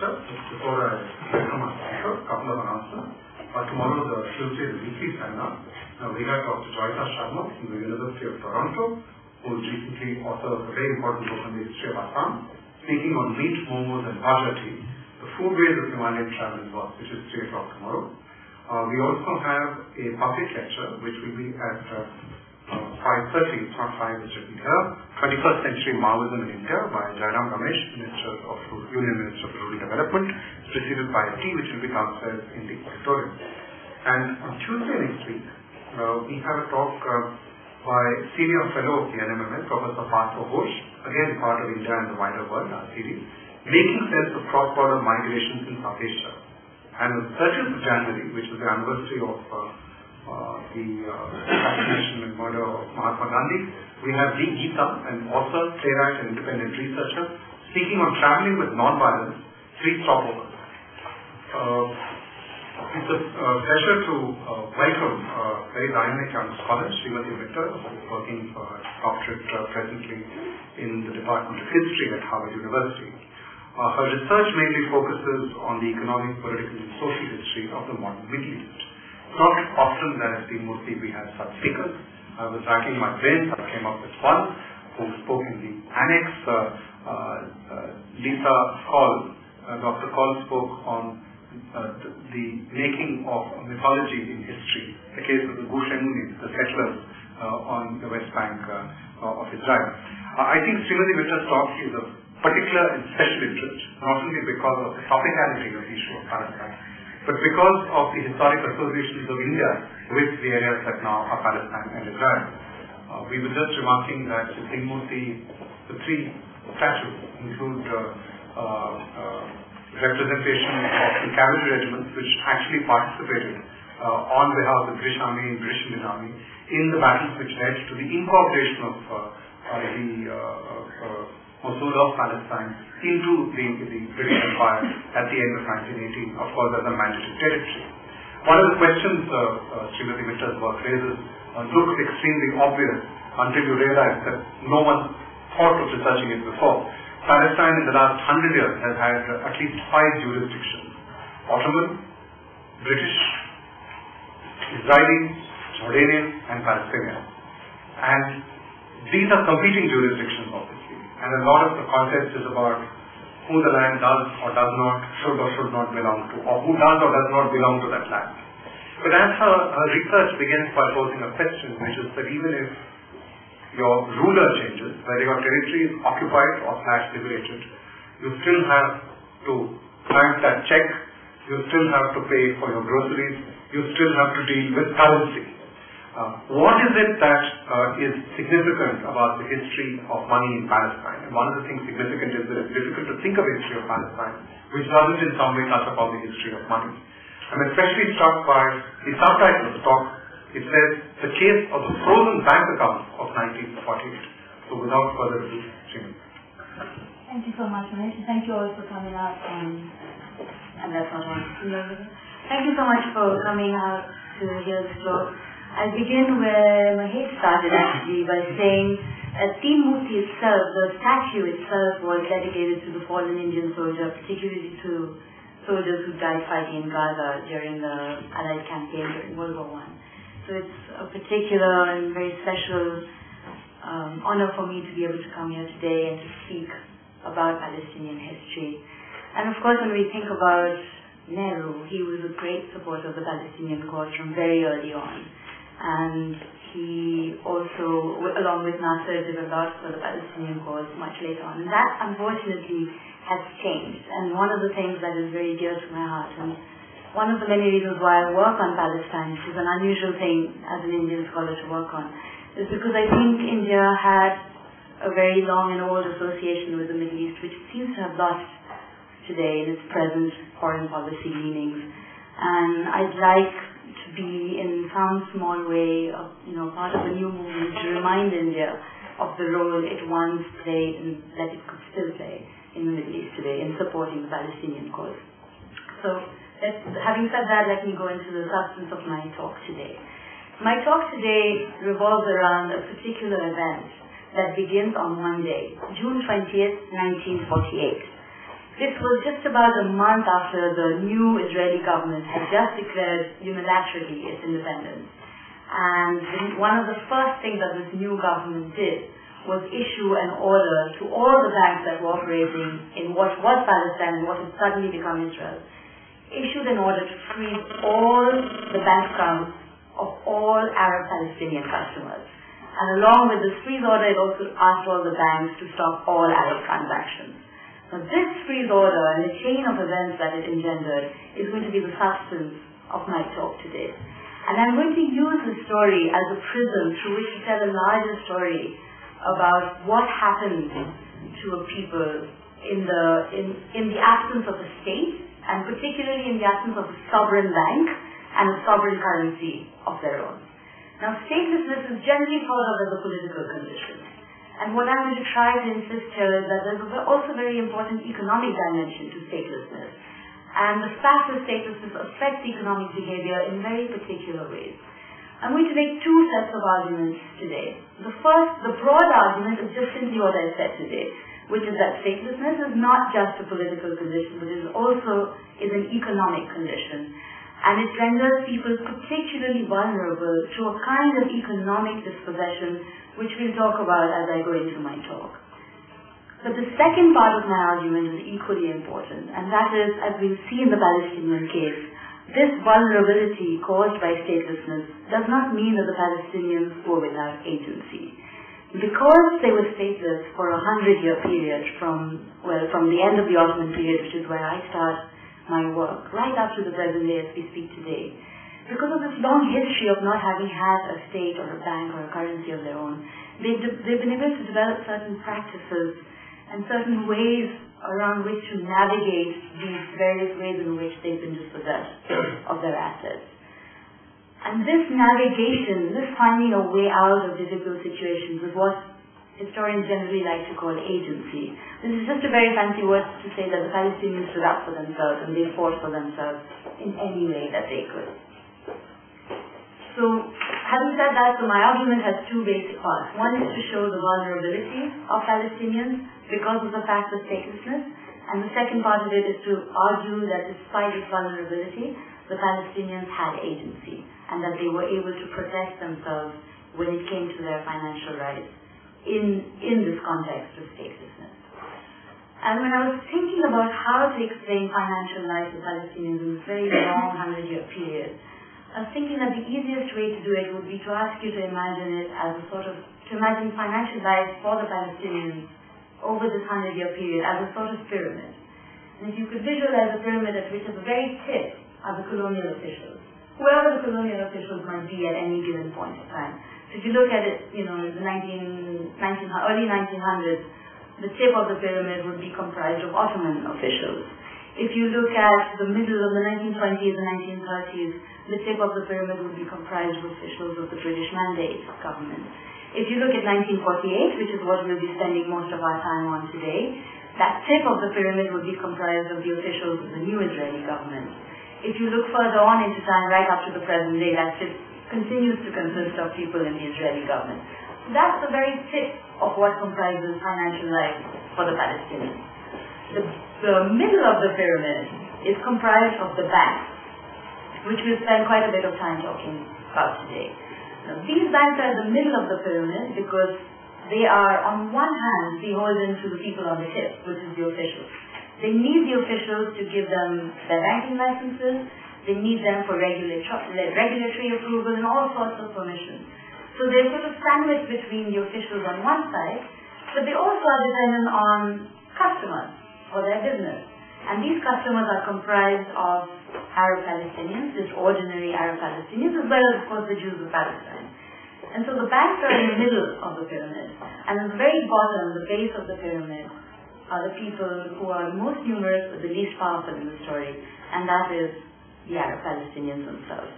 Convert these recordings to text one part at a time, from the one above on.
lecture. Before I welcome our speaker, a couple of announcements. Tomorrow, Tuesday, the weekly seminar. We have Dr. Joyita Sharma from the University of Toronto, who has recently authored a very important book on the history of Assam, speaking on meat, momos, and bhajati, the foodways of Himalayan travel and work, which is 3 o'clock tomorrow. We also have a public lecture, which will be at 5:30, it's not 5, it's written here, 21st Century Maoism in India by Jairam Ramesh, Union Minister of Rural Development. It's preceded by a tea, which will be downstairs in the auditorium. And on Tuesday next week, we have a talk by Senior Fellow of the NMMS, Professor Partha Ghosh, again part of India and the wider world, our series, Making Sense of Cross-Border Migrations in South Asia. And on the 30th of January, which was the anniversary of the assassination and murder of Mahatma Gandhi, we have D. Geeta, an author, playwright, and independent researcher, speaking on traveling with non-violence, 3 stopovers. It's a pleasure to welcome a very dynamic young scholar, Sreemati, who is working for her doctorate presently in the Department of History at Harvard University. Her research mainly focuses on the economic, political, and social history of the modern Middle East. Not often that has been mostly we have such speakers. I was racking my brains, I came up with one who spoke in the annex. Lisa Call, Dr. Call spoke on the making of mythology in history, the case of the Gush Emunis, the settlers on the West Bank of Israel. I think Sreemati Vitta's talk is of particular and special interest, not only because of the topicality of the issue of Palestine, but because of the historic associations of India with the areas that now are Palestine and Israel. We were just remarking that the 3 statues include representation of the cavalry regiments which actually participated on behalf of the British Army and British Indian Army in the battles which led to the incorporation of the Mosul of Palestine into the British Empire at the end of 1918, of course, as a mandatory territory. One of the questions Sreemati Vitta's work raises looks extremely obvious until you realize that no one thought of researching it before. Palestine in the last 100 years has had at least 5 jurisdictions: Ottoman, British, Israeli, Jordanian, and Palestinian. And these are competing jurisdictions, obviously. And a lot of the context is about who the land does or does not, should or should not belong to, or who does or does not belong to that land. But as her research begins by posing a question, which is that even if your ruler changes, whether your territory is occupied or /liberated, you still have to bank that check, you still have to pay for your groceries, you still have to deal with currency. What is it that is significant about the history of money in Palestine? And one of the things significant is that it's difficult to think of the history of Palestine, which doesn't in some way touch upon the history of money. I'm especially struck by the subtitle of the talk. It says, The Case of the Frozen Bank Accounts of 1948. So without further ado, Jim. Thank you so much, Manish. Thank you all for coming out. And that's not one. Thank you so much for coming out to hear this talk. I'll begin where Mahesh started actually by saying that Sreemati itself, the statue itself, was dedicated to the fallen Indian soldier, particularly to soldiers who died fighting in Gaza during the Allied campaign during World War I. So it's a particular and very special honor for me to be able to come here today and to speak about Palestinian history. And of course, when we think about Nehru, he was a great supporter of the Palestinian cause from very early on. And he also, along with Nasser, did a lot for the Palestinian cause much later on. And that, unfortunately, has changed. And one of the things that is very dear to my heart, and one of the many reasons why I work on Palestine, which is an unusual thing as an Indian scholar to work on, is because I think India had a very long and old association with the Middle East, which seems to have lost today in its present foreign policy leanings. And I'd like to be in some small way part of a new movement to remind India of the role it once played and that it could still play in the Middle East today in supporting the Palestinian cause. So having said that, let me go into the substance of my talk today. My talk today revolves around a particular event that begins on Monday, June 20th, 1948. This was just about a month after the new Israeli government had just declared unilaterally its independence. And one of the first things that this new government did was issue an order to all the banks that were operating in what was Palestine and what had suddenly become Israel, issued an order to freeze all the bank accounts of all Arab Palestinian customers. And along with this freeze order, it also asked all the banks to stop all Arab transactions. Now this freeze order and the chain of events that it engendered is going to be the substance of my talk today. And I'm going to use the story as a prism through which to tell a larger story about what happened to a people in the absence of a state, and particularly in the absence of a sovereign bank and a sovereign currency of their own. Now, statelessness is generally thought of as a political condition. And what I'm going to try to insist here is that there's also a very important economic dimension to statelessness. And the fact that statelessness affects economic behavior in very particular ways. I'm going to make two sets of arguments today. The first, the broad argument, is just simply what I said today, which is that statelessness is not just a political condition, but it also is an economic condition. And it renders people particularly vulnerable to a kind of economic dispossession, which we'll talk about as I go into my talk. But the second part of my argument is equally important, and that is, as we'll see in the Palestinian case, this vulnerability caused by statelessness does not mean that the Palestinians were without agency. Because they were stateless for a 100-year period from the end of the Ottoman period, which is where I start my work, right up to the present day as we speak today, because of this long history of not having had a state or a bank or a currency of their own, they've been able to develop certain practices and certain ways around which to navigate these various ways in which they've been dispossessed of their assets. And this navigation, this finding a way out of difficult situations is what historians generally like to call agency. This is just a very fancy word to say that the Palestinians stood up for themselves and they fought for themselves in any way that they could. So, having said that, my argument has two basic parts. One is to show the vulnerability of Palestinians because of the fact of statelessness, and the second part of it is to argue that despite its vulnerability, the Palestinians had agency, and that they were able to protect themselves when it came to their financial rights in this context of statelessness. And when I was thinking about how to explain financial life to Palestinians in this very long 100-year period, I was thinking that the easiest way to do it would be to ask you to imagine it as to imagine financial life for the Palestinians over this 100-year period as a sort of pyramid. And if you could visualize a pyramid at which at the very tip are the colonial officials, whoever the colonial officials might be at any given point of time. So if you look at it, in the early 1900s, the tip of the pyramid would be comprised of Ottoman officials. If you look at the middle of the 1920s and 1930s, the tip of the pyramid would be comprised of officials of the British Mandate government. If you look at 1948, which is what we'll be spending most of our time on today, that tip of the pyramid would be comprised of the officials of the new Israeli government. If you look further on into time, right up to the present day, that tip continues to consist of people in the Israeli government. That's the very tip of what comprises financial life for the Palestinians. The middle of the pyramid is comprised of the banks, which we'll spend quite a bit of time talking about today. Now, these banks are in the middle of the pyramid because they are, on one hand, beholden to the people on the tip, which is the officials. They need the officials to give them their banking licenses. They need them for regulatory approval and all sorts of permissions. So they're sort of sandwiched between the officials on one side, but they also are dependent on customers for their business. And these customers are comprised of Arab Palestinians, just ordinary Arab Palestinians, as well as, of course, the Jews of Palestine. And so the banks are in the middle of the pyramid. And at the very bottom, the base of the pyramid, are the people who are most numerous but the least powerful in the story, and that is the Arab Palestinians themselves.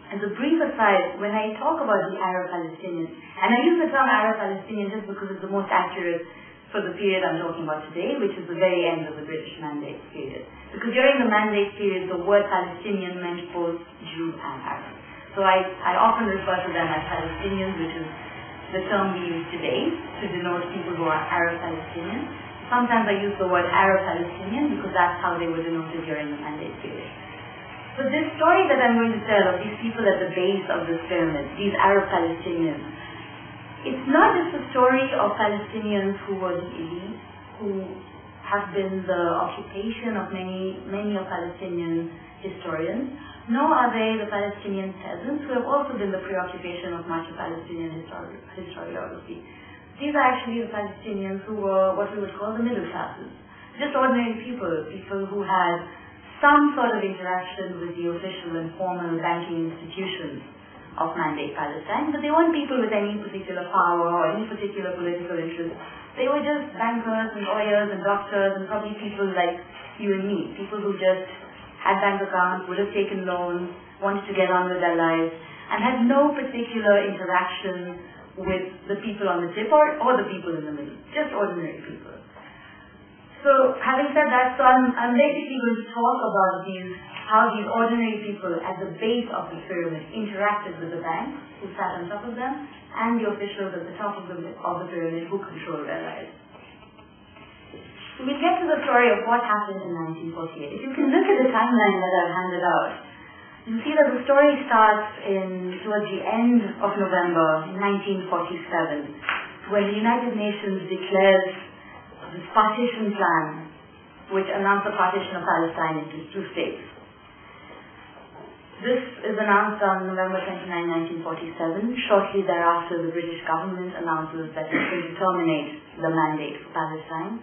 As a brief aside, when I talk about the Arab Palestinians, and I use the term Arab Palestinian just because it's the most accurate for the period I'm talking about today, which is the very end of the British Mandate period. Because during the Mandate period, the word Palestinian meant both Jew and Arab. So I often refer to them as Palestinians, which is the term we use today to denote people who are Arab Palestinians. Sometimes I use the word Arab-Palestinian because that's how they were denoted during the Mandate period. So this story that I'm going to tell of these people at the base of this pyramid, these Arab Palestinians, it's not just a story of Palestinians who were the elite, who have been the occupation of many of Palestinian historians, nor are they the Palestinian peasants who have also been the preoccupation of much of Palestinian historiography. These are actually the Palestinians who were what we would call the middle classes, just ordinary people who had some sort of interaction with the official and formal banking institutions of Mandate Palestine, but they weren't people with any particular power or any particular political interest. They were just bankers and lawyers and doctors and probably people like you and me, people who just had bank accounts, would have taken loans, wanted to get on with their lives, and had no particular interaction with the people on the tip or the people in the middle, just ordinary people. So, having said that, I'm basically going to talk about how these ordinary people at the base of the pyramid interacted with the banks who sat on top of them, and the officials at the top of the pyramid who controlled their lives. So we'll get to the story of what happened in 1948. If you can look at the timeline that I've handed out, you see that the story starts towards the end of November 1947, when the United Nations declares this partition plan, which announced the partition of Palestine into 2 states. This is announced on November 29, 1947. Shortly thereafter, the British government announces that it's going to terminate the mandate for Palestine.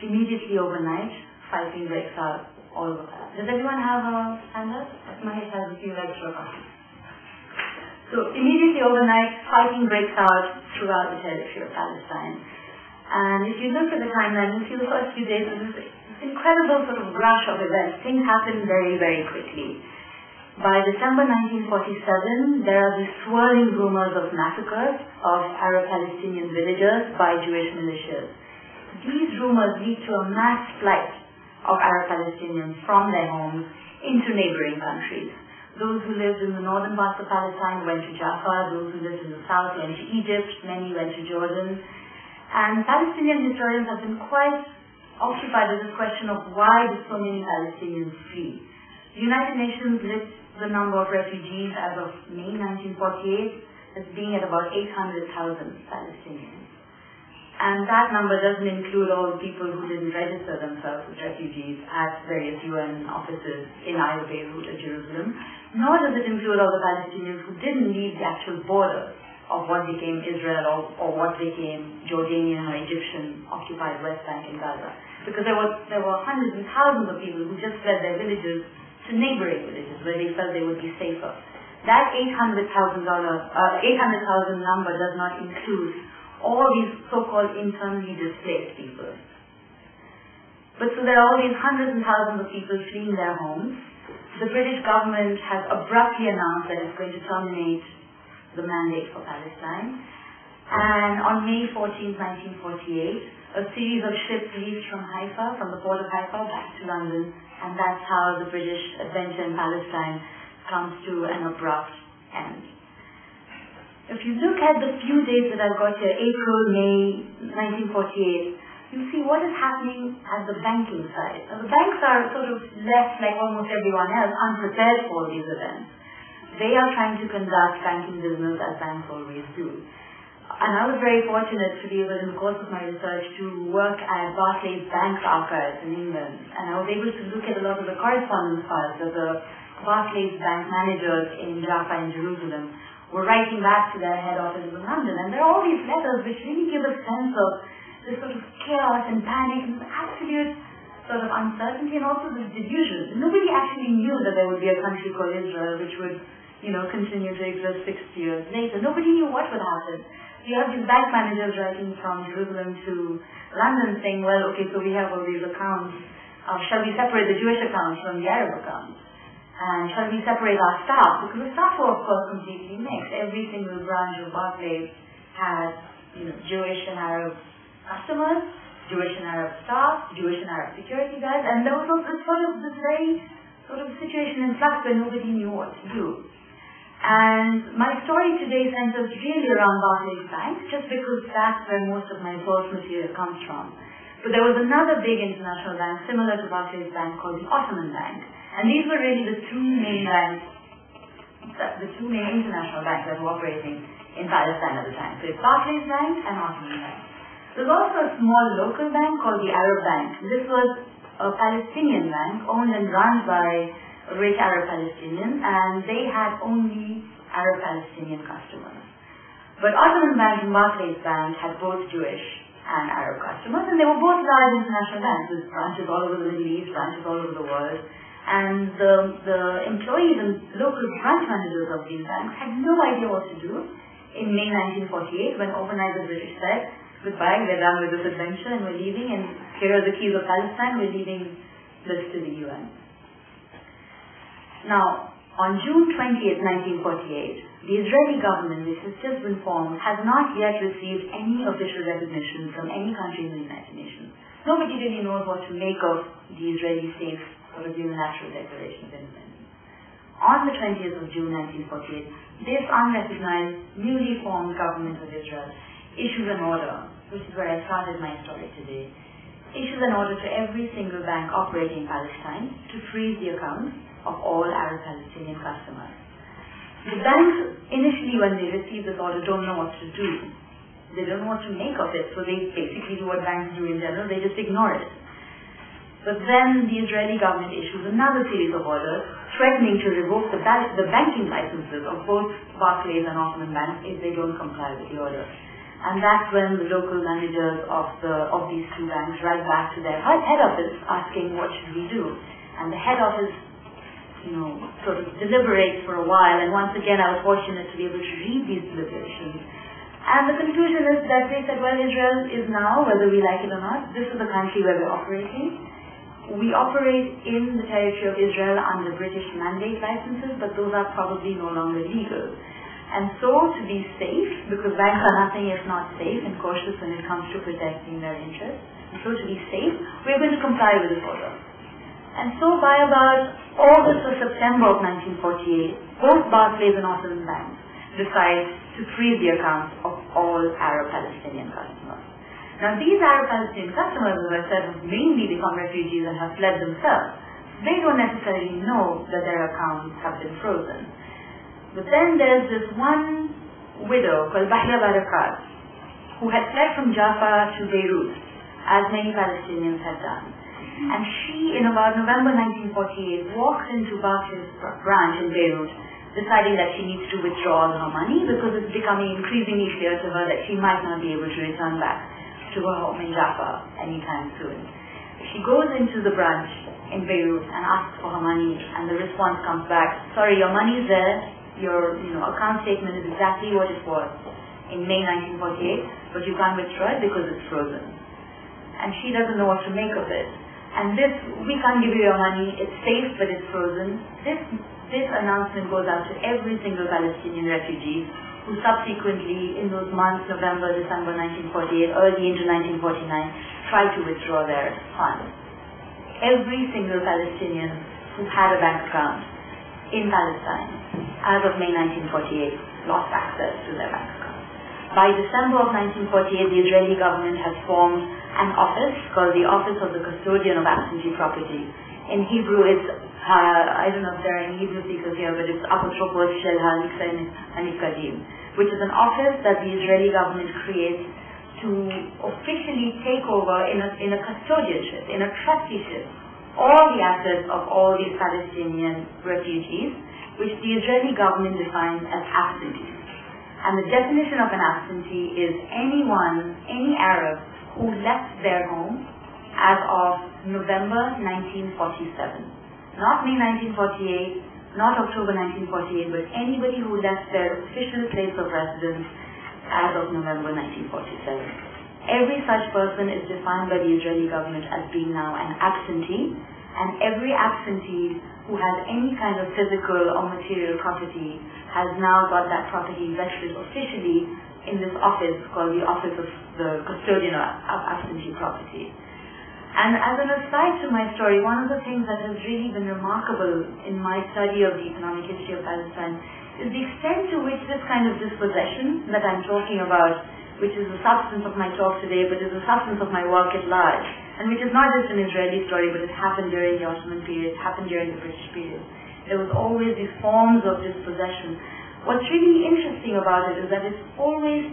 Immediately overnight, fighting breaks out all over Palestine. Does everyone have a handout? Mahesh has a few extra copies. So immediately overnight, fighting breaks out throughout the territory of Palestine. And if you look at the timeline, you see the first few days of this incredible sort of rush of events. Things happen very, very quickly. By December 1947, there are these swirling rumors of massacres of Arab Palestinian villagers by Jewish militias. These rumors lead to a mass flight of Arab Palestinians from their homes into neighboring countries. Those who lived in the northern parts of Palestine went to Jaffa. Those who lived in the south went to Egypt. Many went to Jordan. And Palestinian historians have been quite occupied with this question of why did so many Palestinians flee. The United Nations lists the number of refugees as of May 1948 as being at about 800,000 Palestinians. And that number doesn't include all the people who didn't register themselves as refugees at various UN offices in either Beirut or Jerusalem, nor does it include all the Palestinians who didn't leave the actual border of what became Israel or what became Jordanian or Egyptian occupied West Bank and Gaza. Because there were hundreds and thousands of people who just fled their villages to neighboring villages where they felt they would be safer. That 800,000 number does not include all these so-called internally displaced people. But so there are all these hundreds and thousands of people fleeing their homes. The British government has abruptly announced that it's going to terminate the mandate for Palestine. And on May 14, 1948, a series of ships leaves from Haifa, from the port of Haifa, back to London, and that's how the British adventure in Palestine comes to an abrupt end. If you look at the few days that I've got here, April, May 1948, you see what is happening at the banking side. Now, the banks are sort of left, like almost everyone else, unprepared for these events. They are trying to conduct banking business as banks always do. And I was very fortunate to be able, in the course of my research, to work at Barclays Bank's archives in England. And I was able to look at a lot of the correspondence files that the Barclays Bank managers in Jaffa and Jerusalem were writing back to their head offices in London. And there are all these letters which really give a sense of this sort of chaos and panic and absolute sort of uncertainty and also this delusion. Nobody actually knew that there would be a country called Israel which would continue to exist 60 years later. Nobody knew what would happen. You have these bank managers writing from Jerusalem to London saying, well, okay, so we have all these accounts. Shall we separate the Jewish accounts from the Arab accounts? And shall we separate our staff? Because the staff were, of course, completely mixed. Every single branch of Barclays had, Jewish and Arab customers, Jewish and Arab staff, Jewish and Arab security guards, and there was this very sort of situation in flux where nobody knew what to do. And my story today centers really around Barclays Bank, just because that's where most of my source material comes from. But there was another big international bank similar to Barclays Bank called the Ottoman Bank. And these were really the two main banks, the two main international banks that were operating in Palestine at the time. So it's Barclays Bank and Ottoman Bank. There was also a small local bank called the Arab Bank. This was a Palestinian bank owned and run by rich Arab Palestinians, and they had only Arab Palestinian customers. But Ottoman Bank and Barclays Bank had both Jewish and Arab customers, and they were both large international banks with branches all over the Middle East, branches all over the world. And the employees and local branch managers of these banks had no idea what to do in May 1948 when overnight the British said, goodbye, we're done with this adventure and we're leaving, and here are the keys of Palestine, we're leaving this to the UN. Now, on June 20th, 1948, the Israeli government, which has just been formed, has not yet received any official recognition from any country in the United Nations. Nobody really knows what to make of the Israeli state's sort of unilateral declaration of independence. On the 20th of June 1948, this unrecognized, newly formed government of Israel issues an order, which is where I started my story today, issues an order to every single bank operating in Palestine to freeze the accounts of all Arab Palestinian customers. The banks, initially when they receive this order, don't know what to do. They don't know what to make of it, so they basically do what banks do in general, they just ignore it. But then the Israeli government issues another series of orders threatening to revoke the banking licenses of both Barclays and Ottoman banks if they don't comply with the order. And that's when the local managers of these two banks write back to their head office asking, what should we do? And the head office, sort of deliberates for a while, and once again I was fortunate to be able to read these deliberations. And the conclusion is that they said, well, Israel is now, whether we like it or not, this is the country where we're operating. We operate in the territory of Israel under British mandate licenses, but those are probably no longer legal. And so, to be safe, because banks are nothing if not safe and cautious when it comes to protecting their interests, and so to be safe, we're going to comply with this order. And so by about August or September of 1948, both Barclays and Ottoman banks decide to freeze the accounts of all Arab Palestinian customers. Now these Arab Palestinian customers, as I said, have mainly become refugees and have fled themselves. They don't necessarily know that their accounts have been frozen. But then there's this one widow called Bahia Barakat, who had fled from Jaffa to Beirut, as many Palestinians had done. And she, in about November 1948, walks into Barclays branch in Beirut, deciding that she needs to withdraw all her money because it's becoming increasingly clear to her that she might not be able to return back to her home in Jaffa anytime soon. She goes into the branch in Beirut and asks for her money, and the response comes back, sorry, your money's there, your account statement is exactly what it was in May 1948, but you can't withdraw it because it's frozen. And she doesn't know what to make of it. And this, we can't give you your money, it's safe but it's frozen. This announcement goes out to every single Palestinian refugee who subsequently, in those months, November, December 1948, early into 1949, tried to withdraw their funds. Every single Palestinian who had a bank account in Palestine, as of May 1948, lost access to their bank account. By December of 1948, the Israeli government has formed an office called the Office of the Custodian of Absentee Property. In Hebrew, it's, I don't know if there are any Hebrew speakers here, but it's apostrophe shel ha-nifkadim, which is an office that the Israeli government creates to officially take over in a custodianship, in a trusteeship, all the assets of all these Palestinian refugees, which the Israeli government defines as absentees. And the definition of an absentee is anyone, any Arab, who left their home as of November 1947. Not May 1948, not October 1948, but anybody who left their official place of residence as of November 1947. Every such person is defined by the Israeli government as being now an absentee, and every absentee who has any kind of physical or material property has now got that property vested officially in this office called the Office of the Custodian of Absentee Property. And as an aside to my story, one of the things that has really been remarkable in my study of the economic history of Palestine is the extent to which this kind of dispossession that I'm talking about, which is the substance of my talk today, but is the substance of my work at large, and which is not just an Israeli story, but it happened during the Ottoman period, it happened during the British period. There was always these forms of dispossession. What's really interesting about it is that it's always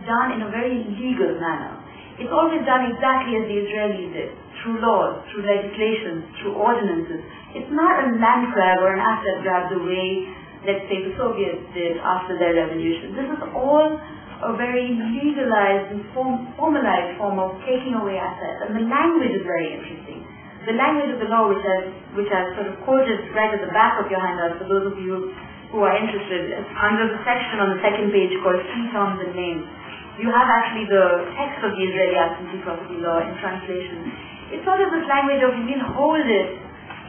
done in a very legal manner. It's always done exactly as the Israelis did, through laws, through legislation, through ordinances. It's not a land grab or an asset grab the way, let's say, the Soviets did after their revolution. This is all a very legalized and formalized form of taking away assets. And the language is very interesting. The language of the law, which I've sort of quoted right at the back of your handout, for those of you who are interested, is under the section on the second page called Key Terms and Names. You have actually the text of the Israeli absentee property law in translation. It's sort of this language of we'll hold it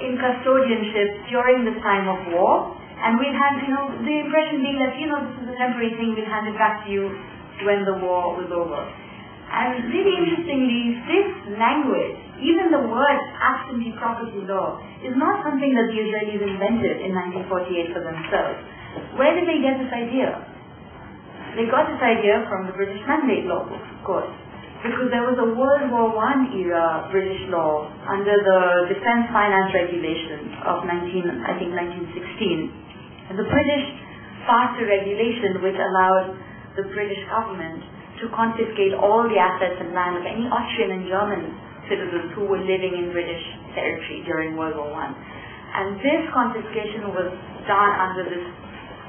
in custodianship during the time of war, and we'll hand, the impression being that, this is a temporary thing, we'll hand it back to you when the war was over. And really interestingly, this language, even the word absentee property law, is not something that the Israelis invented in 1948 for themselves. Where did they get this idea? They got this idea from the British Mandate Law books, of course, because there was a World War I era British law under the Defence Finance Regulation of 1916. And the British passed a regulation which allowed the British government to confiscate all the assets and land of any Austrian and German citizens who were living in British territory during World War I. And this confiscation was done under this,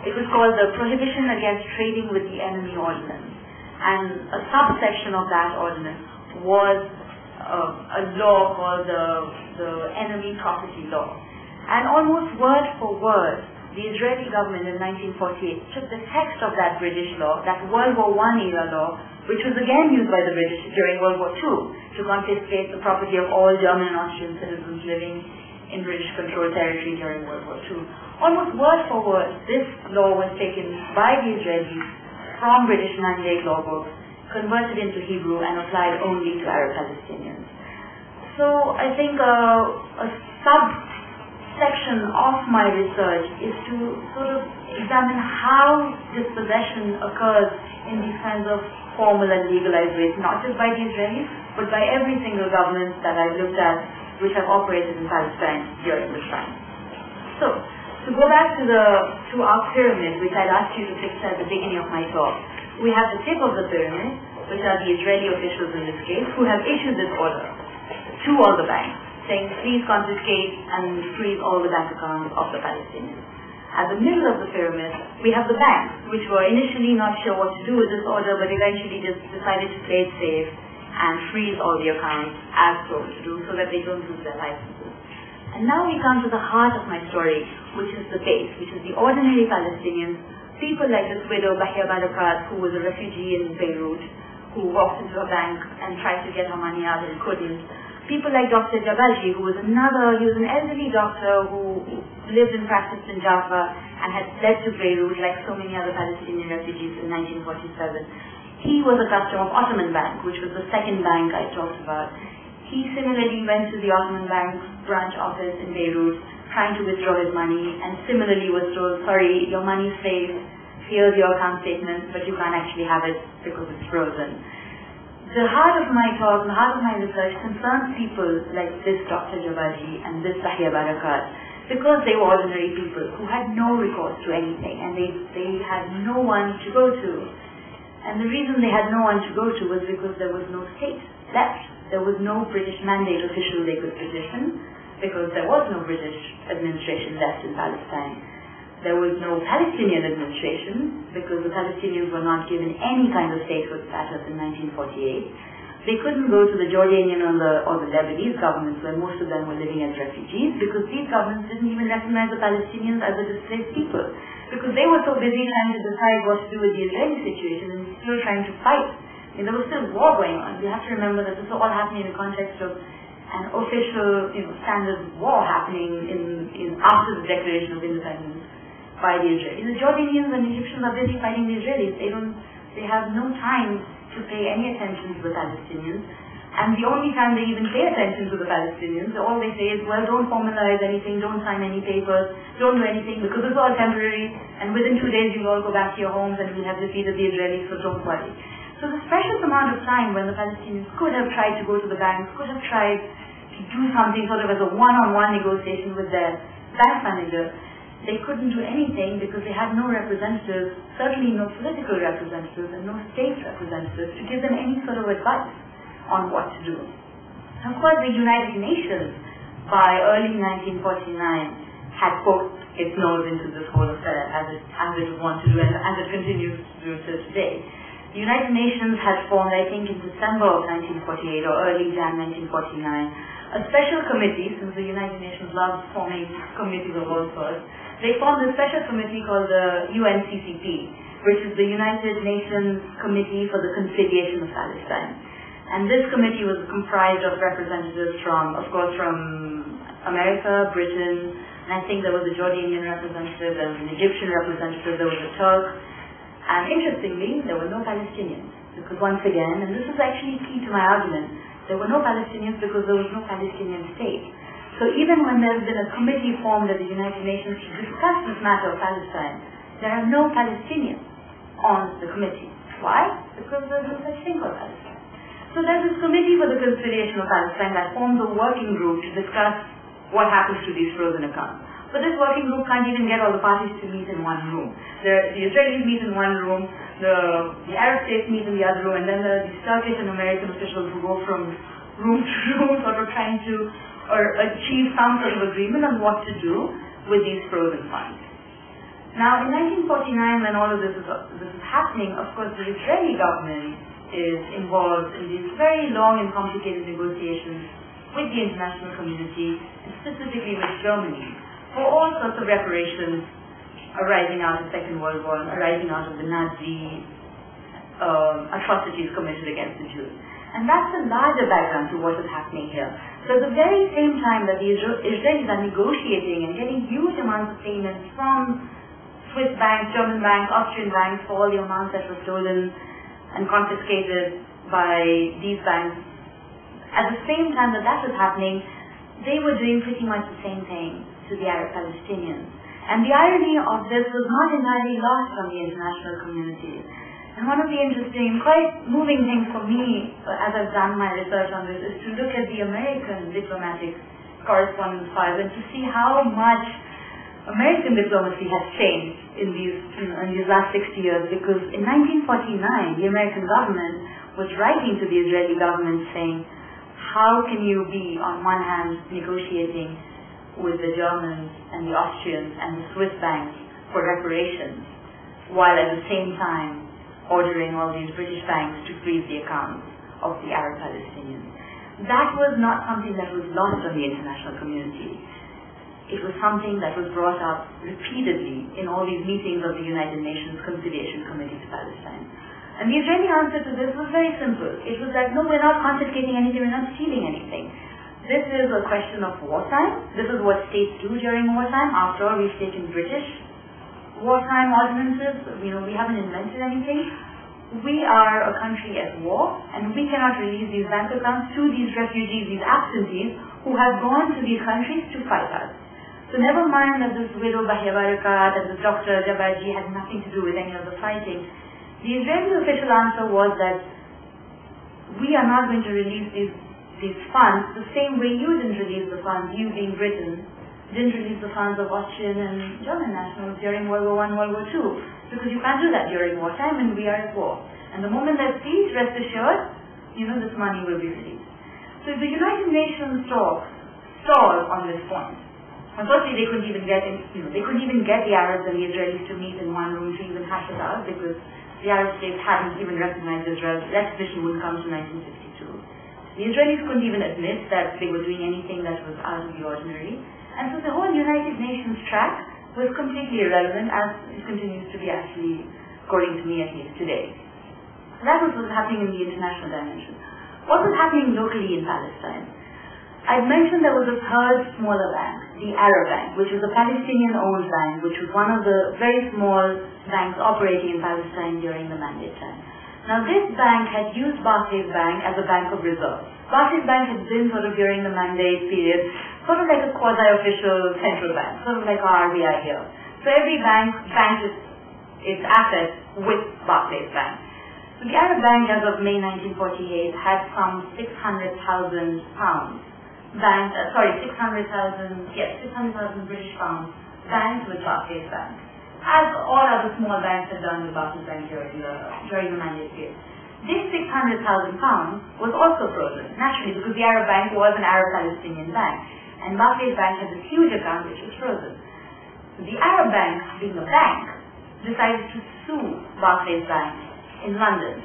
it was called the Prohibition Against Trading with the Enemy Ordinance. And a subsection of that ordinance was a law called the Enemy Property Law. And almost word for word, the Israeli government in 1948 took the text of that British law, that World War I era law, which was again used by the British during World War II to confiscate the property of all German and Austrian citizens living in British-controlled territory during World War II. Almost word for word, this law was taken by the Israelis from British Mandate Law books, converted into Hebrew, and applied only to Arab Palestinians. So I think a subsection of my research is to sort of examine how dispossession occurs in these kinds of formal and legalized ways, not just by the Israelis, but by every single government that I've looked at which have operated in Palestine during this time. So, to go back to our pyramid, which I'd asked you to picture at the beginning of my talk, we have the tip of the pyramid, which are the Israeli officials in this case, who have issued this order to all the banks, saying please confiscate and freeze all the bank accounts of the Palestinians. At the middle of the pyramid, we have the banks, which were initially not sure what to do with this order, but eventually just decided to play it safe and freeze all the accounts as told to do so that they don't lose their licenses. And now we come to the heart of my story, which is the base, which is the ordinary Palestinians, people like this widow, Bahia Barakat, who was a refugee in Beirut, who walked into a bank and tried to get her money out and couldn't. People like Dr. Jabalji, who was an elderly doctor who lived and practiced in Jaffa and had fled to Beirut like so many other Palestinian refugees in 1947. He was a customer of Ottoman Bank, which was the second bank I talked about. He similarly went to the Ottoman Bank branch office in Beirut, trying to withdraw his money, and similarly was told, sorry, your money's safe, here's your account statement, but you can't actually have it because it's frozen. The heart of my talk, the heart of my research concerns people like this Dr. Jabaji and this Bahia Barakat, because they were ordinary people who had no recourse to anything, and they had no one to go to. And the reason they had no one to go to was because there was no state left. There was no British mandate official they could petition, because there was no British administration left in Palestine. There was no Palestinian administration, because the Palestinians were not given any kind of statehood status in 1948. They couldn't go to the Jordanian or the Lebanese governments, where most of them were living as refugees, because these governments didn't even recognize the Palestinians as a displaced people, because they were so busy trying to decide what to do with the Israeli situation and still trying to fight. I mean, there was still war going on. You have to remember that this was all happening in the context of an official, standard war happening after the Declaration of Independence by the Israelis. The Jordanians and Egyptians are busy fighting the Israelis. They have no time to pay any attention to the Palestinians. And the only time they even pay attention to the Palestinians, all they say is, well, don't formalize anything, don't sign any papers, don't do anything, because it's all temporary, and within 2 days you'll all go back to your homes and we'll have defeated the Israelis, so don't worry. So this precious amount of time when the Palestinians could have tried to go to the banks, could have tried to do something sort of as a one-on-one negotiation with their bank manager, they couldn't do anything because they had no representatives, certainly no political representatives and no state representatives to give them any sort of advice on what to do. Of course, the United Nations, by early 1949, had poked its nose into this whole affair as it would want to do and as it continues to do till today. The United Nations had formed, I think, in December of 1948 or early Jan 1949, a special committee, since the United Nations loves forming committees of all sorts. They formed a special committee called the UNCCP, which is the United Nations Committee for the Conciliation of Palestine. And this committee was comprised of representatives from, of course, from America, Britain, and I think there was a Jordanian representative, there was an Egyptian representative, there was a Turk, and interestingly, there were no Palestinians. Because once again, and this is actually key to my argument, there were no Palestinians because there was no Palestinian state. So even when there's been a committee formed at the United Nations to discuss this matter of Palestine, there are no Palestinians on the committee. Why? Because there's no such thing called Palestine. So there's this committee for the conciliation of Palestine that forms a working group to discuss what happens to these frozen accounts. But this working group can't even get all the parties to meet in one room. The Israelis meet in one room, the Arab states meet in the other room, and then there are these Turkish and American officials who go from room to room sort of trying to achieve some sort of agreement on what to do with these frozen funds. Now, in 1949, when all of this is happening, of course, the Israeli government is involved in these very long and complicated negotiations with the international community, and specifically with Germany, for all sorts of reparations arising out of the Second World War, arising out of the Nazi atrocities committed against the Jews. And that's a larger background to what is happening here. So at the very same time that the Israelis are negotiating and getting huge amounts of payments from Swiss banks, German banks, Austrian banks for all the amounts that were stolen and confiscated by these banks, at the same time that that was happening, they were doing pretty much the same thing to the Arab Palestinians. And the irony of this was not entirely lost on the international community. And one of the interesting, quite moving things for me, as I've done my research on this, is to look at the American diplomatic correspondence files and to see how much American diplomacy has changed in these last 60 years. Because in 1949, the American government was writing to the Israeli government saying, how can you be, on one hand, negotiating with the Germans and the Austrians and the Swiss banks for reparations, while at the same time ordering all these British banks to freeze the accounts of the Arab Palestinians. That was not something that was lost on the international community. It was something that was brought up repeatedly in all these meetings of the United Nations Conciliation Committee to Palestine. And the Israeli answer to this was very simple. It was that, no, we're not confiscating anything, we're not stealing anything. This is a question of wartime. This is what states do during wartime. After all, we've taken British wartime ordinances. We haven't invented anything. We are a country at war, and we cannot release these bank accounts to these refugees, these absentees, who have gone to these countries to fight us. So never mind that this widow Bahia Barakat and this Dr. Jabaji had nothing to do with any of the fighting. The Israeli official answer was that we are not going to release these funds the same way you didn't release the funds, you being Britain, didn't release the funds of Austrian and German nationals during World War I and World War II, because you can't do that during wartime and we are at war. And the moment there's peace, rest assured, this money will be released. So the United Nations stalled on this point. Unfortunately, they couldn't even get the Arabs and the Israelis to meet in one room to even hash it out, because the Arab states hadn't even recognized Israel. Recognition wouldn't come to 1962. The Israelis couldn't even admit that they were doing anything that was out of the ordinary. And so the whole United Nations track was completely irrelevant, as it continues to be actually, according to me at least today. So that was what was happening in the international dimension. What was happening locally in Palestine? I'd mentioned there was a third smaller bank, the Arab Bank, which was a Palestinian-owned bank, which was one of the very small banks operating in Palestine during the Mandate time. Now this bank had used Barclays Bank as a bank of reserve. Barclays Bank had been sort of during the Mandate period, sort of like a quasi-official central bank, sort of like our RBI here. So every bank banked its assets with Barclays Bank. So the Arab Bank, as of May 1948, had some 600,000 pounds banked, 600,000 British pounds banked with Barclays Bank, as all other small banks had done with Barclays Bank during the mandate period. This 600,000 pounds was also frozen, naturally, because the Arab Bank was an Arab-Palestinian bank, and Barclays Bank had this huge account which was frozen. So the Arab Bank, being a bank, decided to sue Barclays Bank in London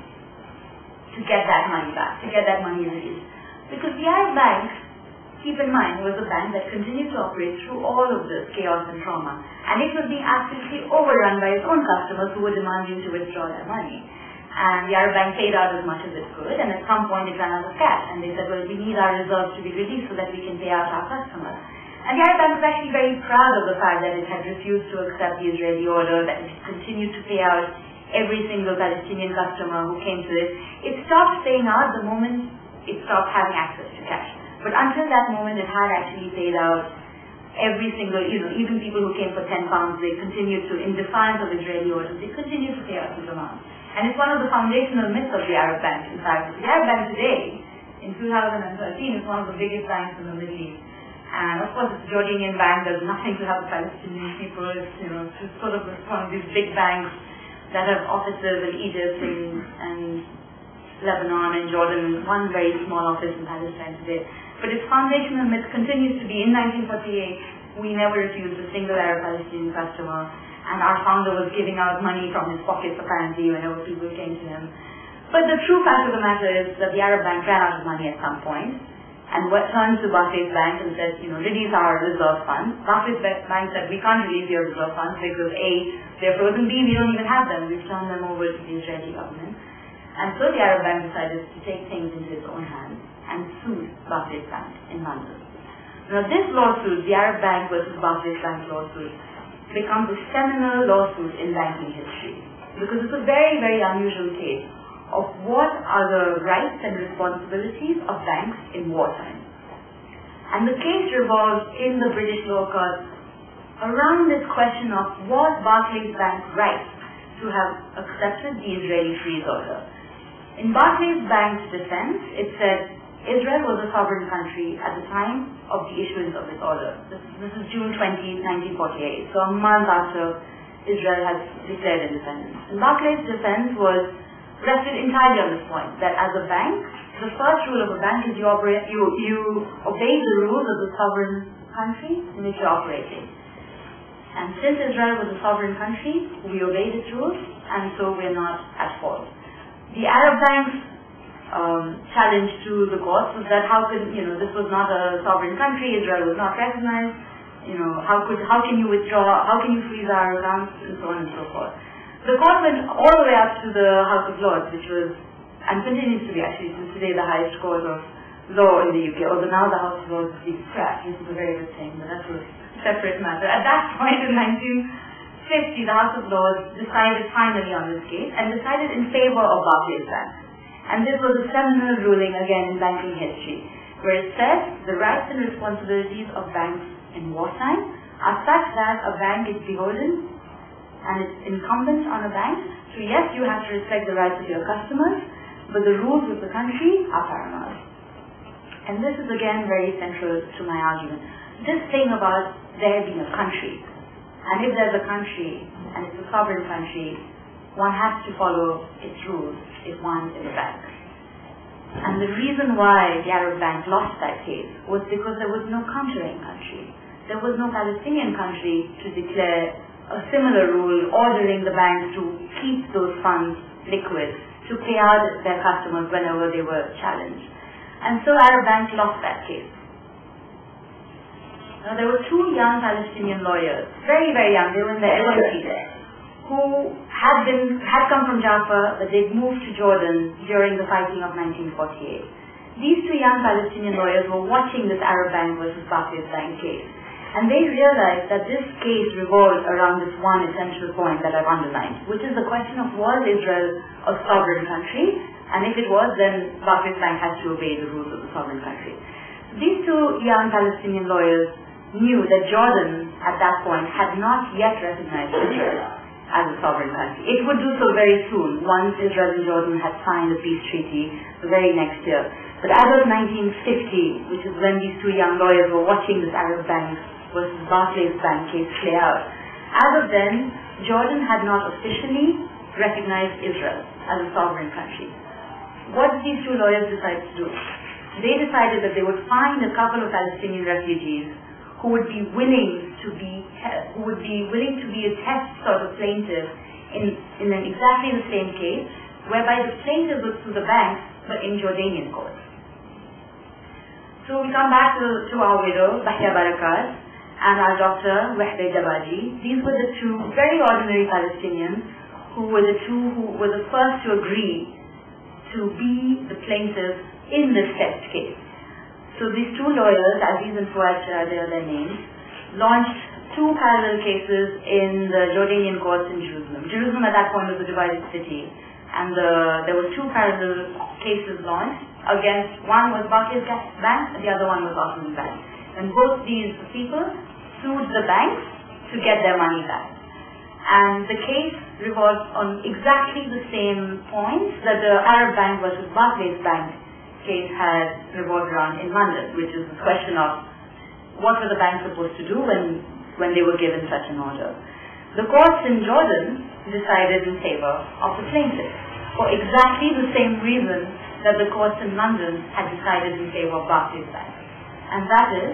to get that money back, to get that money released. Because the Arab Bank, keep in mind, was a bank that continued to operate through all of this chaos and trauma, and it was being absolutely overrun by its own customers who were demanding to withdraw their money. And the Arab Bank paid out as much as it could, and at some point it ran out of cash, and they said, well, we need our reserves to be released so that we can pay out our customers. And the Arab Bank was actually very proud of the fact that it had refused to accept the Israeli order, that it continued to pay out every single Palestinian customer who came to it. It stopped paying out the moment it stopped having access to cash. But until that moment, it had actually paid out every single, even people who came for £10, they continued to, in defiance of Israeli orders, they continued to pay out these amounts. And it's one of the foundational myths of the Arab Bank, in fact. The Arab Bank today, in 2013, is one of the biggest banks in the Middle East. And of course, it's a Jordanian bank, there's nothing to help Palestinian people, it's just sort of one of these big banks that have offices in Egypt and Lebanon and Jordan, one very small office in Palestine today. But its foundational myth continues to be, in 1948, we never refused a single Arab-Palestinian customer, and our founder was giving out money from his pockets, apparently, whenever people came to him. But the true fact of the matter is that the Arab Bank ran out of money at some point, and turned to Barclays Bank and said, release our reserve funds. Barclays Bank said, we can't release your reserve funds because A, they're frozen, B, we don't even have them. We've turned them over to the Israeli government. And so the Arab Bank decided to take things into its own hands and sued Barclays Bank in London. Now this lawsuit, the Arab Bank versus Barclays Bank lawsuit, becomes a seminal lawsuit in banking history because it's a very, very unusual case of what are the rights and responsibilities of banks in wartime. And the case revolves in the British law court around this question of was Barclays Bank right to have accepted the Israeli freeze order. In Barclays Bank's defense, it said Israel was a sovereign country at the time of the issuance of this order. This is June 20, 1948, so a month after Israel had declared independence. And Barclays' defense rested entirely on this point, that as a bank, the first rule of a bank is you obey the rules of the sovereign country in which you're operating. And since Israel was a sovereign country, we obeyed its rules, and so we're not at fault. The Arab Bank's challenge to the courts was that how this was not a sovereign country, Israel was not recognized, how can you withdraw, how can you freeze our accounts, and so on and so forth. The court went all the way up to the House of Lords, which was, and continues to be actually to today, the highest court of law in the UK, although now the House of Lords is being scrapped, which is a very good thing, but that's a separate matter. At that point in 1950, the House of Lords decided finally on this case, and decided in favor of Barclays Bank. And this was a seminal ruling again in banking history, where it said the rights and responsibilities of banks in wartime are such that a bank is beholden and it's incumbent on a bank. So yes, you have to respect the rights of your customers, but the rules of the country are paramount. And this is again very central to my argument. This thing about there being a country, and if there's a country, and it's a sovereign country, one has to follow its rules if one is a bank. And the reason why the Arab Bank lost that case was because there was no countering country. There was no Palestinian country to declare a similar rule ordering the banks to keep those funds liquid, to pay out their customers whenever they were challenged. And so Arab Bank lost that case. Now there were two young Palestinian lawyers, very, very young, they were in their 20s, who had come from Jaffa, but they'd moved to Jordan during the fighting of 1948. These two young Palestinian lawyers were watching this Arab Bank versus Barclays Bank case. And they realized that this case revolved around this one essential point that I've underlined, which is the question of was Israel a sovereign country, and if it was, then Barclays Bank has to obey the rules of the sovereign country. These two young Palestinian lawyers knew that Jordan, at that point, had not yet recognized Israel. as a sovereign country. It would do so very soon, once Israel and Jordan had signed a peace treaty the very next year. But as of 1950, which is when these two young lawyers were watching this Arab Bank versus Barclays Bank case play out, as of then, Jordan had not officially recognized Israel as a sovereign country. What did these two lawyers decide to do? They decided that they would find a couple of Palestinian refugees who would be willing to be a test sort of plaintiff in exactly the same case, whereby the plaintiff would sue the bank, but in Jordanian courts. So we come back to our widow, Bahia Barakat, and our doctor, Wahda Jabaji. These were the two very ordinary Palestinians who were the first to agree to be the plaintiffs in this test case. So these two lawyers, Aziz and Fuad Shah, they are their names, launched two parallel cases in the Jordanian courts in Jerusalem. Jerusalem at that point was a divided city, and there were two parallel cases launched against, one was Barclays Bank and the other one was Ottoman Bank. And both these people sued the banks to get their money back. And the case revolved on exactly the same points that the Arab Bank versus Barclays Bank case had revolved around in London, which is the question of what were the banks supposed to do when they were given such an order. The courts in Jordan decided in favor of the plaintiff for exactly the same reason that the courts in London had decided in favor of Barclays Bank. And that is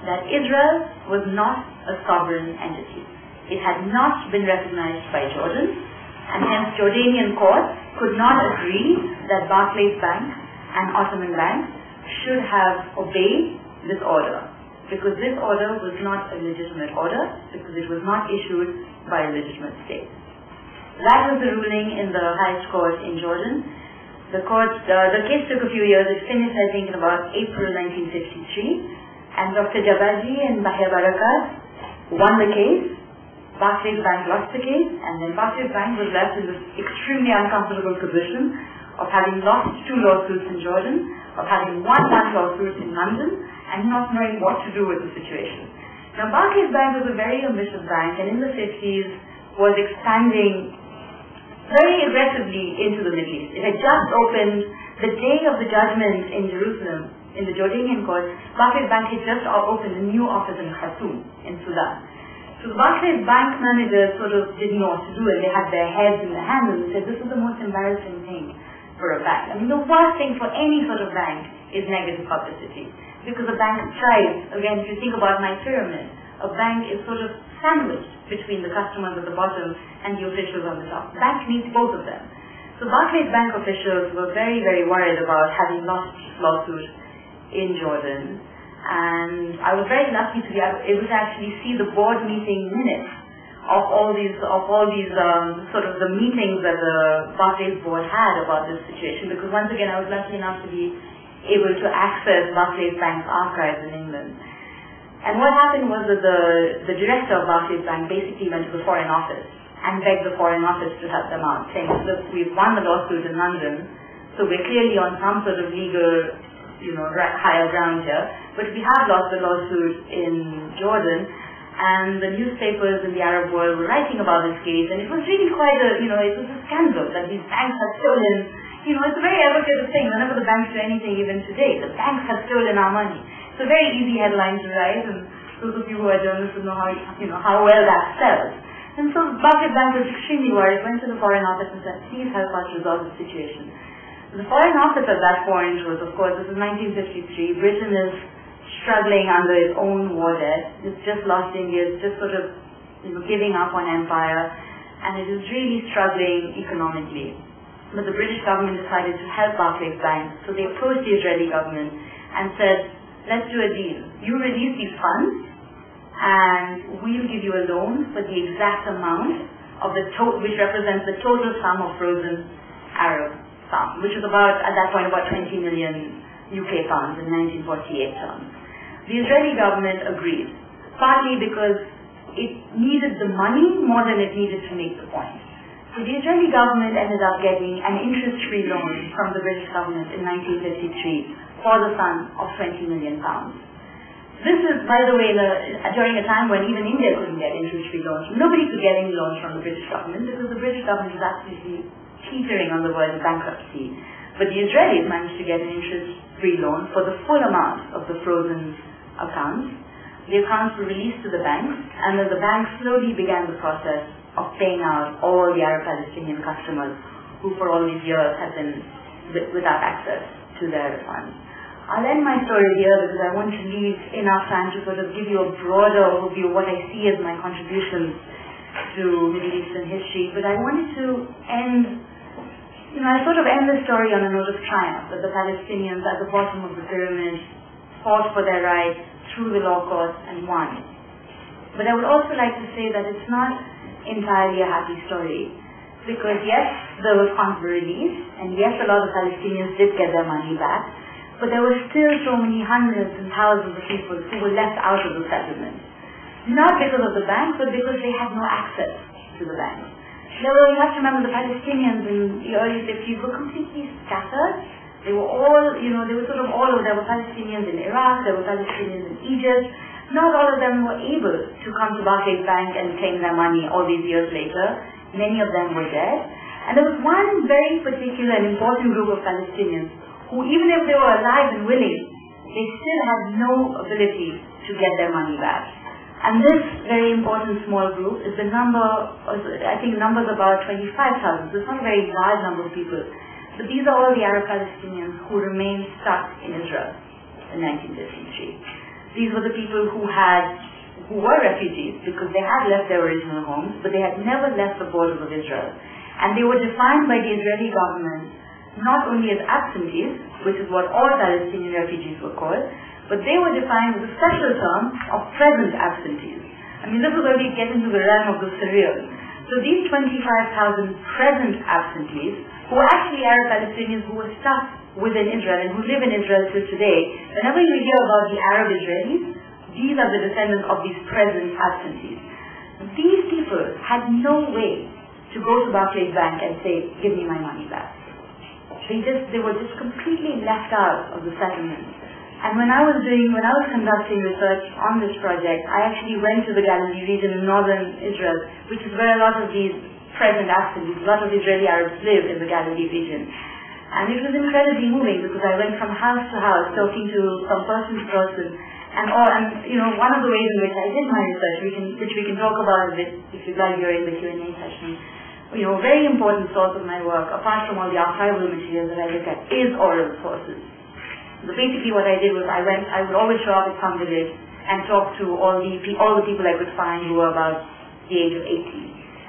that Israel was not a sovereign entity. It had not been recognized by Jordan, and hence Jordanian courts could not agree that Barclays Bank and Ottoman Bank should have obeyed this order, because this order was not a legitimate order, because it was not issued by a legitimate state. That was the ruling in the highest court in Jordan. The case took a few years. It finished, I think, in about April 1953, and Dr. Jabaji and Bahia Barakat won the case. Barclays Bank lost the case, and then Barclays Bank was left in this extremely uncomfortable position of having lost two lawsuits in Jordan, of having won one lawsuit in London, and not knowing what to do with the situation. Now, Barclays Bank was a very ambitious bank, and in the 50s was expanding very aggressively into the Middle East. It had just opened the day of the judgment in Jerusalem, in the Jordanian court. Barclays Bank had just opened a new office in Khartoum, in Sudan. So the Barclays Bank managers sort of didn't know what to do, and they had their heads in their hands and said, this is the most embarrassing thing for a bank. I mean, the worst thing for any sort of bank is negative publicity, because a bank thrives. Again, if you think about my pyramid, a bank is sort of sandwiched between the customers at the bottom and the officials on the top. The bank needs both of them. So Barclays Bank officials were very, very worried about having lost this lawsuit in Jordan. And I was very lucky to be able to actually see the board meeting minutes of all these sort of the meetings that the Barclays board had about this situation, because once again I was lucky enough to be able to access Barclays Bank's archives in England. And what happened was that the director of Barclays Bank basically went to the Foreign Office and begged the Foreign Office to help them out, saying, look, we've won the lawsuit in London, so we're clearly on some sort of legal, higher ground here, but we have lost the lawsuit in Jordan, and the newspapers in the Arab world were writing about this case, and it was really quite it was a scandal that these banks had stolen. It's a very evocative thing. Whenever the banks do anything, even today, the banks have stolen our money. It's a very easy headline to write, and those of you who are journalists will know how well that sells. And so Barclays Bank was extremely worried, went to the Foreign Office and said, please help us resolve the situation. The Foreign Office at that point was, of course, this is 1953, Britain is struggling under its own war debt. It's just lost India, it's just sort of giving up on empire, and it is really struggling economically. But the British government decided to help Barclays Bank, so they approached the Israeli government and said, let's do a deal. You release these funds, and we'll give you a loan for the exact amount of which represents the total sum of frozen Arab sum, which was at that point about 20 million UK pounds in 1948 terms. The Israeli government agreed, partly because it needed the money more than it needed to make the point. So the Israeli government ended up getting an interest-free loan from the British government in 1953 for the sum of 20 million pounds. So This is, by the way, during a time when even India couldn't get interest-free loans. Nobody could get any loans from the British government because the British government was absolutely teetering on the verge of bankruptcy. But the Israelis managed to get an interest-free loan for the full amount of the frozen accounts. The accounts were released to the banks, and then the banks slowly began the process of paying out all the Arab-Palestinian customers who for all these years have been without access to their funds. I'll end my story here because I want to leave enough time to sort of give you a broader overview of what I see as my contributions to Middle Eastern history. But I wanted to end the story on a note of triumph, that the Palestinians at the bottom of the pyramid fought for their rights through the law courts and won. But I would also like to say that it's not entirely a happy story. Because yes, the funds were released, and yes, a lot of Palestinians did get their money back, but there were still so many hundreds and thousands of people who were left out of the settlement. Not because of the bank, but because they had no access to the bank. You have to remember the Palestinians in the early 50s were completely scattered. They were all, they were sort of all over. There were Palestinians in Iraq, there were Palestinians in Egypt. Not all of them were able to come to Barclays Bank and claim their money all these years later. Many of them were dead. And there was one very particular and important group of Palestinians who, even if they were alive and willing, they still had no ability to get their money back. And this very important small group is the number, I think numbers about 25,000. So it's not a very large number of people. But these are all the Arab Palestinians who remained stuck in Israel in 1953. These were the people who were refugees because they had left their original homes, but they had never left the borders of Israel. And they were defined by the Israeli government not only as absentees, which is what all Palestinian refugees were called, but they were defined with a special term of present absentees. I mean, this is where we get into the realm of the surreal. So these 25,000 present absentees, who were actually Arab Palestinians who were stuck within Israel and who live in Israel till today, whenever you hear about the Arab Israelis, these are the descendants of these present absentees. These people had no way to go to Barclays Bank and say, give me my money back. They were just completely left out of the settlement. And when I was conducting research on this project, I actually went to the Galilee region in northern Israel, which is where a lot of these present absentees, a lot of Israeli Arabs live in the Galilee region. And it was incredibly moving because I went from house to house talking to from person to person. And one of the ways in which I did my research, which we can talk about a bit if you'd like during the Q&A session, a very important source of my work, apart from all the archival materials that I look at, is oral sources. So basically what I did was I would always show up at some village and talk to all the people I could find who were about the age of 80.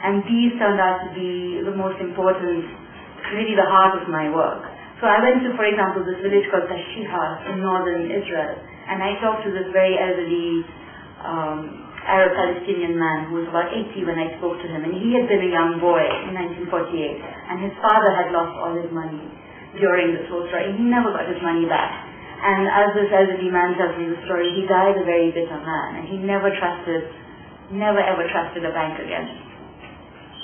And these turned out to be the most important, really the heart of my work. So I went to, for example, this village called Tashiha in northern Israel, and I talked to this very elderly Arab Palestinian man who was about 80 when I spoke to him, and he had been a young boy in 1948, and his father had lost all his money during this whole story. He never got his money back. And as this elderly man tells me the story, he died a very bitter man, and he never ever trusted a bank again,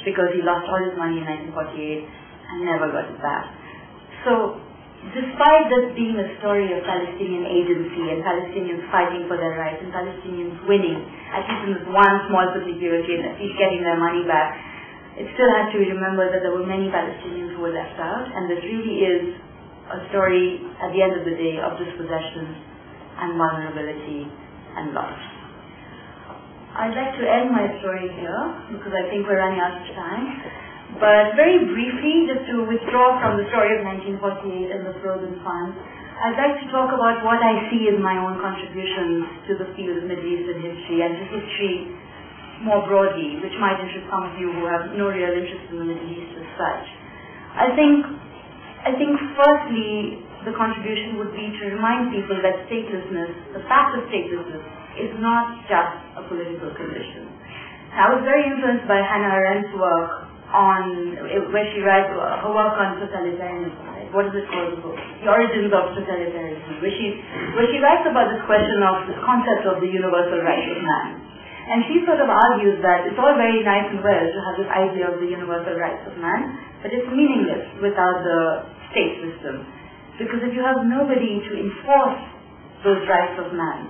because he lost all his money in 1948 and never got it back. So, despite this being a story of Palestinian agency and Palestinians fighting for their rights and Palestinians winning, at least in this one small particular case, at least getting their money back, it still has to be remembered that there were many Palestinians who were left out, and this really is a story, at the end of the day, of dispossession and vulnerability and loss. I'd like to end my story here, because I think we're running out of time. But very briefly, just to withdraw from the story of 1948 and the frozen funds, I'd like to talk about what I see as my own contributions to the field of Middle Eastern history and to history more broadly, which might interest some of you who have no real interest in the Middle East as such. I think firstly, the contribution would be to remind people that statelessness, the fact of statelessness, is not just a political condition. I was very influenced by Hannah Arendt's work where she writes her work on totalitarianism. Right? What is it called? The Origins of Totalitarianism, where she writes about this question of this concept of the universal rights of man. And she sort of argues that it's all very nice and well to have this idea of the universal rights of man, but it's meaningless without the state system. Because if you have nobody to enforce those rights of man,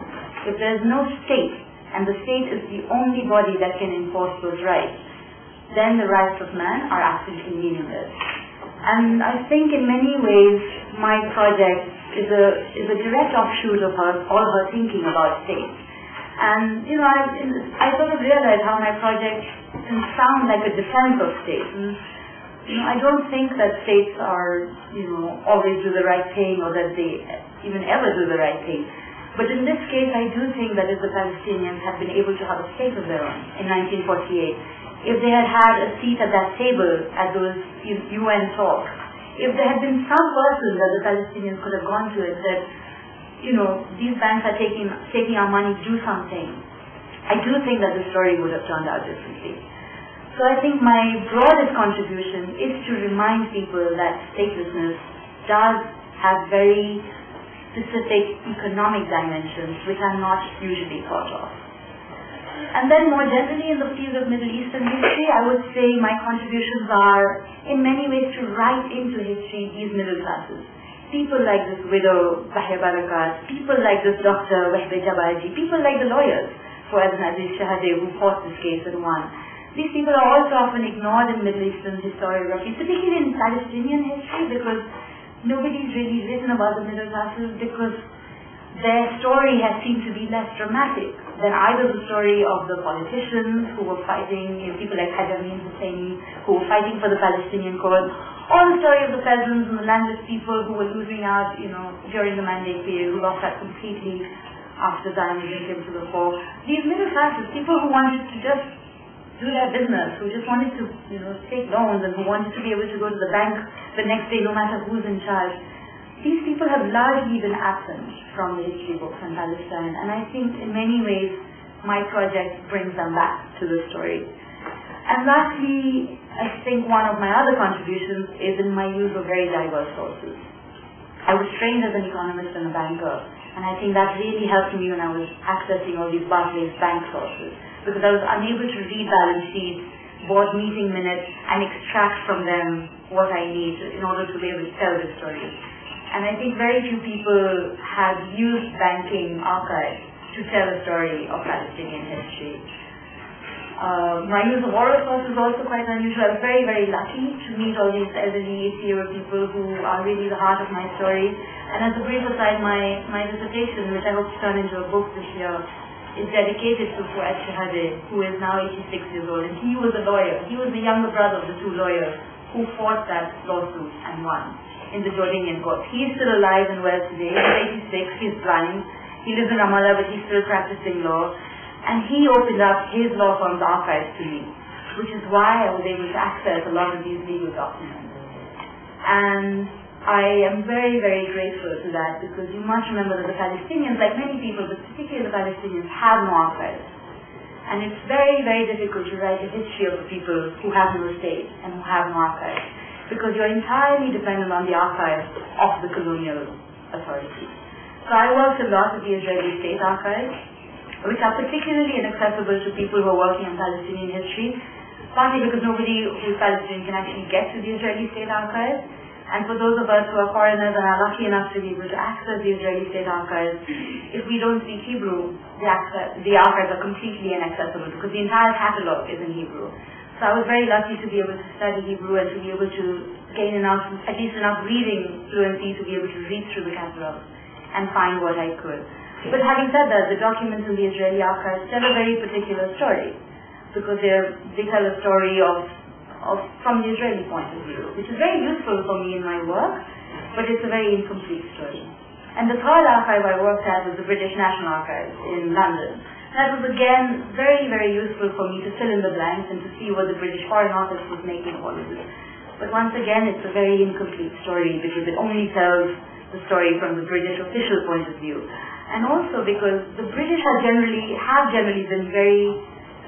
if there's no state, and the state is the only body that can enforce those rights, then the rights of man are absolutely meaningless. And I think in many ways my project is a direct offshoot of all her thinking about states. And I sort of realized how my project can sound like a defense of states. And, I don't think that states are always do the right thing, or that they even ever do the right thing. But in this case, I do think that if the Palestinians had been able to have a state of their own in 1948, if they had had a seat at that table at those UN talks, if there had been some person that the Palestinians could have gone to and said, these banks are taking our money to do something, I do think that the story would have turned out differently. So I think my broadest contribution is to remind people that statelessness does have very specific economic dimensions which are not usually thought of. And then more generally in the field of Middle Eastern history, I would say my contributions are in many ways to write into history these middle classes. People like this widow, Bahir Barakat, people like this Dr. Wahbe Jabarji, people like the lawyers, Fouad Aziz Shahadeh, who fought this case and won. These people are also often ignored in Middle Eastern historiography, particularly in Palestinian history, because nobody's really written about the middle classes because their story has seemed to be less dramatic than either the story of the politicians who were fighting, people like Hajjamin Husseini, who were fighting for the Palestinian cause, or the story of the peasants and the landless people who were losing out, during the Mandate period, who lost out completely after Zionism came to the fore. These middle classes, people who wanted to just do their business, who just wanted to, take loans and who wanted to be able to go to the bank the next day no matter who's in charge. These people have largely been absent from the history books in Palestine, and I think in many ways my project brings them back to the story. And lastly, I think one of my other contributions is in my use of very diverse sources. I was trained as an economist and a banker, and I think that really helped me when I was accessing all these Barclays bank sources, because I was unable to read balance sheets, board meeting minutes, and extract from them what I need in order to be able to tell this story. And I think very few people have used banking archives to tell a story of Palestinian history. My use of oral sources is also quite unusual. I was very, very lucky to meet all these elderly 80-year-old people who are really the heart of my story. And as a brief aside, my dissertation, which I hope to turn into a book this year, is dedicated to Fouad Shahadeh, who is now 86 years old. And he was a lawyer. He was the younger brother of the two lawyers who fought that lawsuit and won in the Jordanian court. He is still alive and well today. He's 86, he's blind. He lives in Ramallah, but he's still practicing law. And he opened up his law firm's archives to me, which is why I was able to access a lot of these legal documents. And I am very, very grateful to that, because you must remember that the Palestinians, like many people, but particularly the Palestinians, have no archives. And it's very, very difficult to write a history of the people who have no state and who have no archives, because you're entirely dependent on the archives of the colonial authorities. So I worked a lot with the Israeli state archives, which are particularly inaccessible to people who are working on Palestinian history, partly because nobody who's Palestinian can actually get to the Israeli state archives. And for those of us who are foreigners and are lucky enough to be able to access the Israeli state archives, if we don't speak Hebrew, the archives are completely inaccessible, because the entire catalog is in Hebrew. So I was very lucky to be able to study Hebrew and to be able to gain at least enough reading fluency to be able to read through the catalog and find what I could. But having said that, the documents in the Israeli archives tell a very particular story, because they tell a story from the Israeli point of view, which is very useful for me in my work, but it's a very incomplete story. And the third archive I worked at was the British National Archives in London. That was again very, very useful for me to fill in the blanks and to see what the British Foreign Office was making of all of this. But once again, it's a very incomplete story, because it only tells the story from the British official point of view. And also because the British have generally been very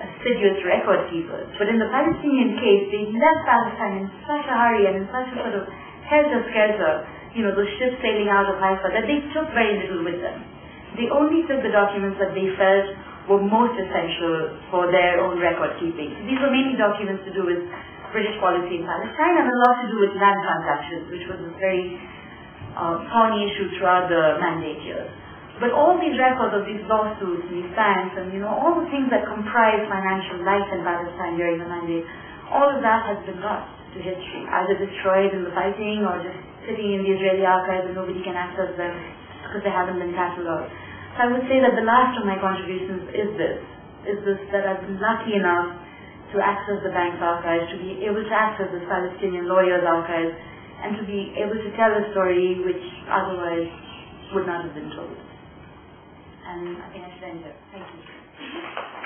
assiduous record keepers. But in the Palestinian case, they left Palestine in such a hurry and in such a sort of helter-skelter, those ships sailing out of Haifa, that they took very little with them. They only took the documents that they felt were most essential for their own record keeping. So these were mainly documents to do with British policy in Palestine, and a lot to do with land transactions, which was a very thorny issue throughout the Mandate years. But all these records of these lawsuits, these banks, and all the things that comprise financial life in Palestine during the mandate, all of that has been lost to history, either destroyed in the fighting or just sitting in the Israeli archives and nobody can access them because they haven't been catalogued. So I would say that the last of my contributions is this that I've been lucky enough to access the bank's archives, to be able to access the Palestinian lawyers' archives, and to be able to tell a story which otherwise would not have been told. And I think I should end there. Thank you.